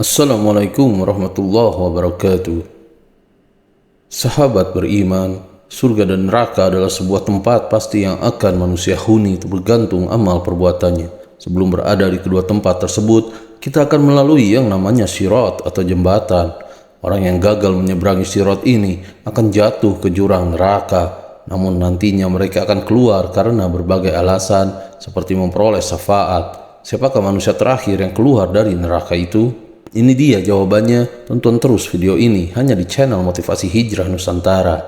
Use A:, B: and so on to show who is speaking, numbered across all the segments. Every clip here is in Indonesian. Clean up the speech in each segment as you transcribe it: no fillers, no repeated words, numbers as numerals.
A: Assalamualaikum warahmatullahi wabarakatuh. Sahabat beriman, surga dan neraka adalah sebuah tempat pasti yang akan manusia huni tergantung amal perbuatannya. Sebelum berada di kedua tempat tersebut, kita akan melalui yang namanya sirat atau jembatan. Orang yang gagal menyeberangi sirat ini akan jatuh ke jurang neraka. Namun nantinya mereka akan keluar karena berbagai alasan seperti memperoleh syafaat. Siapakah manusia terakhir yang keluar dari neraka itu? Ini dia jawabannya, tonton terus video ini hanya di channel Motivasi Hijrah Nusantara.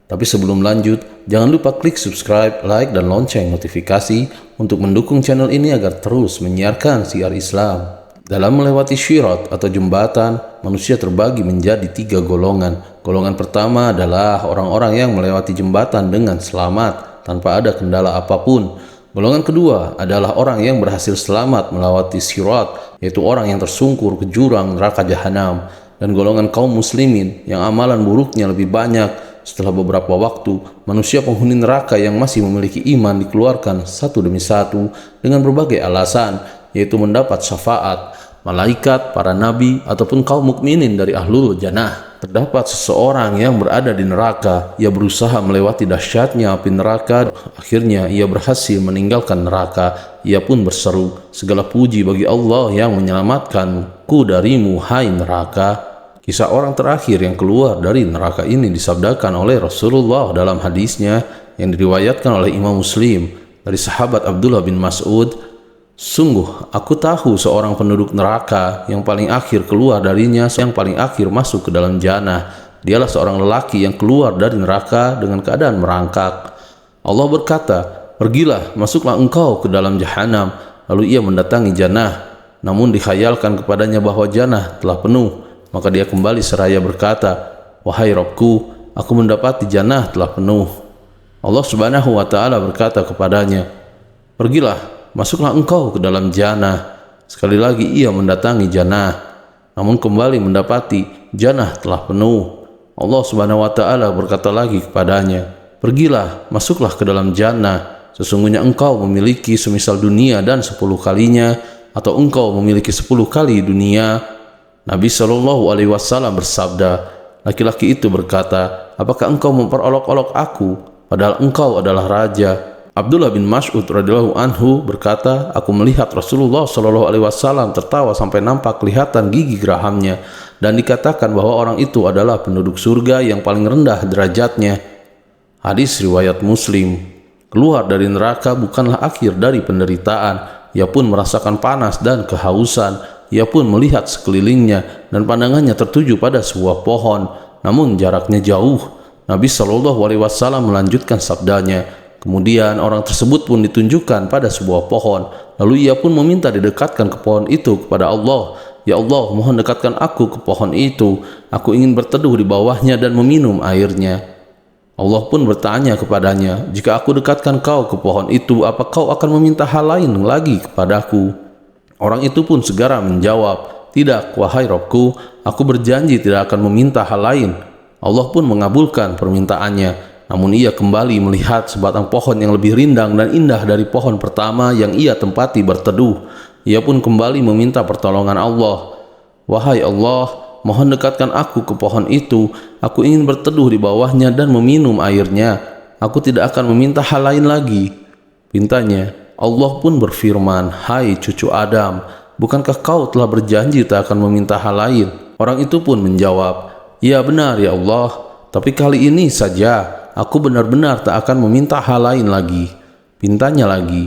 A: Tapi sebelum lanjut, jangan lupa klik subscribe, like, dan lonceng notifikasi untuk mendukung channel ini agar terus menyiarkan siar Islam. Dalam melewati syirat atau jembatan, manusia terbagi menjadi 3 golongan. Golongan pertama adalah orang-orang yang melewati jembatan dengan selamat tanpa ada kendala apapun. Golongan kedua adalah orang yang berhasil selamat melewati sirat, yaitu orang yang tersungkur ke jurang neraka jahanam. Dan golongan kaum muslimin yang amalan buruknya lebih banyak. Setelah beberapa waktu, manusia penghuni neraka yang masih memiliki iman dikeluarkan satu demi satu dengan berbagai alasan, yaitu mendapat syafaat malaikat, para nabi, ataupun kaum mukminin dari ahlul jannah. Terdapat seseorang yang berada di neraka. Ia berusaha melewati dahsyatnya api neraka. Akhirnya ia berhasil meninggalkan neraka. Ia pun berseru, "Segala puji bagi Allah yang menyelamatkanku darimu, hai neraka." Kisah orang terakhir yang keluar dari neraka ini disabdakan oleh Rasulullah dalam hadisnya yang diriwayatkan oleh Imam Muslim dari sahabat Abdullah bin Mas'ud. "Sungguh, aku tahu seorang penduduk neraka yang paling akhir keluar darinya, yang paling akhir masuk ke dalam jannah. Dialah seorang lelaki yang keluar dari neraka dengan keadaan merangkak. Allah berkata, 'Pergilah, masuklah engkau ke dalam jahanam.' Lalu ia mendatangi jannah, namun dikhayalkan kepadanya bahwa jannah telah penuh. Maka dia kembali seraya berkata, 'Wahai Rabbku, aku mendapati jannah telah penuh.' Allah Subhanahu wa Ta'ala berkata kepadanya, 'Pergilah, masuklah engkau ke dalam jannah.' Sekali lagi ia mendatangi jannah, namun kembali mendapati jannah telah penuh. Allah Subhanahu wa Ta'ala berkata lagi kepadanya, 'Pergilah, masuklah ke dalam jannah. Sesungguhnya engkau memiliki semisal dunia dan 10 kalinya, atau engkau memiliki 10 kali dunia.' Nabi Shallallahu Alaihi Wasallam bersabda, laki-laki itu berkata, 'Apakah engkau memperolok-olok aku, padahal engkau adalah raja?' Abdullah bin Mas'ud radhiyallahu anhu berkata, 'Aku melihat Rasulullah Shallallahu Alaihi Wasallam tertawa sampai nampak kelihatan gigi gerahamnya, dan dikatakan bahwa orang itu adalah penduduk surga yang paling rendah derajatnya.' Hadis riwayat Muslim. Keluar dari neraka bukanlah akhir dari penderitaan. Ia pun merasakan panas dan kehausan. Ia pun melihat sekelilingnya dan pandangannya tertuju pada sebuah pohon, namun jaraknya jauh. Nabi Shallallahu Alaihi Wasallam melanjutkan sabdanya, kemudian orang tersebut pun ditunjukkan pada sebuah pohon. Lalu ia pun meminta didekatkan ke pohon itu kepada Allah. 'Ya Allah, mohon dekatkan aku ke pohon itu. Aku ingin berteduh di bawahnya dan meminum airnya.' Allah pun bertanya kepadanya, 'Jika aku dekatkan kau ke pohon itu, apa kau akan meminta hal lain lagi kepadaku?' Orang itu pun segera menjawab, 'Tidak, wahai Rabbku, aku berjanji tidak akan meminta hal lain.' Allah pun mengabulkan permintaannya. Namun ia kembali melihat sebatang pohon yang lebih rindang dan indah dari pohon pertama yang ia tempati berteduh. Ia pun kembali meminta pertolongan Allah. 'Wahai Allah, mohon dekatkan aku ke pohon itu. Aku ingin berteduh di bawahnya dan meminum airnya. Aku tidak akan meminta hal lain lagi.' Pintanya, Allah pun berfirman, 'Hai cucu Adam, bukankah kau telah berjanji tak akan meminta hal lain?' Orang itu pun menjawab, 'Ya benar ya Allah, tapi kali ini saja aku benar-benar tak akan meminta hal lain lagi.' Pintanya lagi.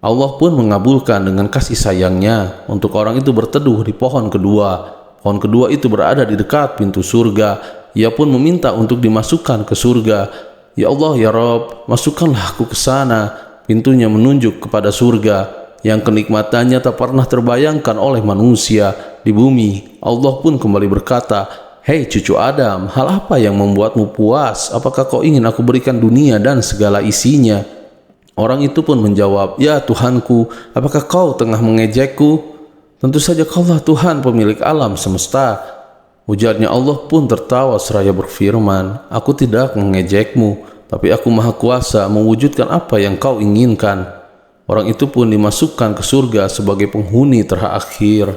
A: Allah pun mengabulkan dengan kasih sayangnya untuk orang itu berteduh di pohon kedua. Pohon kedua itu berada di dekat pintu surga. Ia pun meminta untuk dimasukkan ke surga. 'Ya Allah ya Rabb, masukkanlah aku ke sana.' Pintunya menunjuk kepada surga yang kenikmatannya tak pernah terbayangkan oleh manusia di bumi. Allah pun kembali berkata, 'Hei cucu Adam, hal apa yang membuatmu puas? Apakah kau ingin aku berikan dunia dan segala isinya?' Orang itu pun menjawab, 'Ya Tuhanku, apakah kau tengah mengejekku? Tentu saja kaulah Tuhan pemilik alam semesta.' Ujarnya. Allah pun tertawa seraya berfirman, 'Aku tidak mengejekmu, tapi aku maha kuasa mewujudkan apa yang kau inginkan.' Orang itu pun dimasukkan ke surga sebagai penghuni terakhir.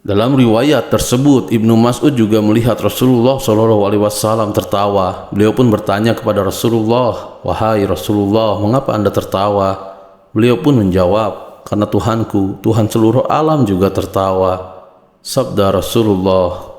A: Dalam riwayat tersebut, Ibnu Mas'ud juga melihat Rasulullah SAW tertawa. Beliau pun bertanya kepada Rasulullah, "Wahai Rasulullah, mengapa Anda tertawa?" Beliau pun menjawab, "Karena Tuhanku, Tuhan seluruh alam juga tertawa." Sabda Rasulullah.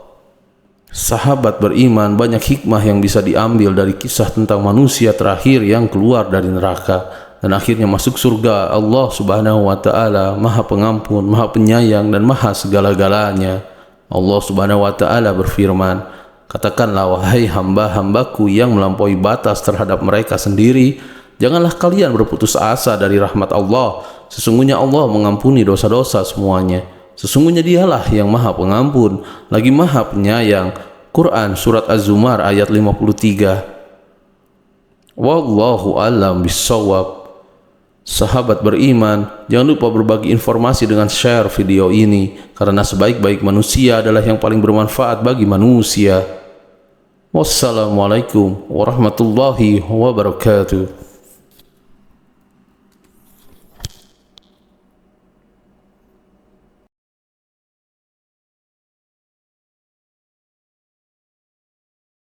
A: Sahabat beriman, banyak hikmah yang bisa diambil dari kisah tentang manusia terakhir yang keluar dari neraka dan akhirnya masuk surga. Allah Subhanahu wa Ta'ala Maha Pengampun, Maha Penyayang, dan Maha segala-galanya. Allah Subhanahu wa Ta'ala berfirman, "Katakanlah, wahai hamba-hambaku yang melampaui batas terhadap mereka sendiri, janganlah kalian berputus asa dari rahmat Allah. Sesungguhnya Allah mengampuni dosa-dosa semuanya. Sesungguhnya Dialah yang Maha Pengampun, lagi Maha Penyayang." Quran Surat Az-Zumar ayat 53. Wallahu a'lam bishawab. Sahabat beriman, jangan lupa berbagi informasi dengan share video ini, karena sebaik-baik manusia adalah yang paling bermanfaat bagi manusia. Wassalamualaikum warahmatullahi wabarakatuh.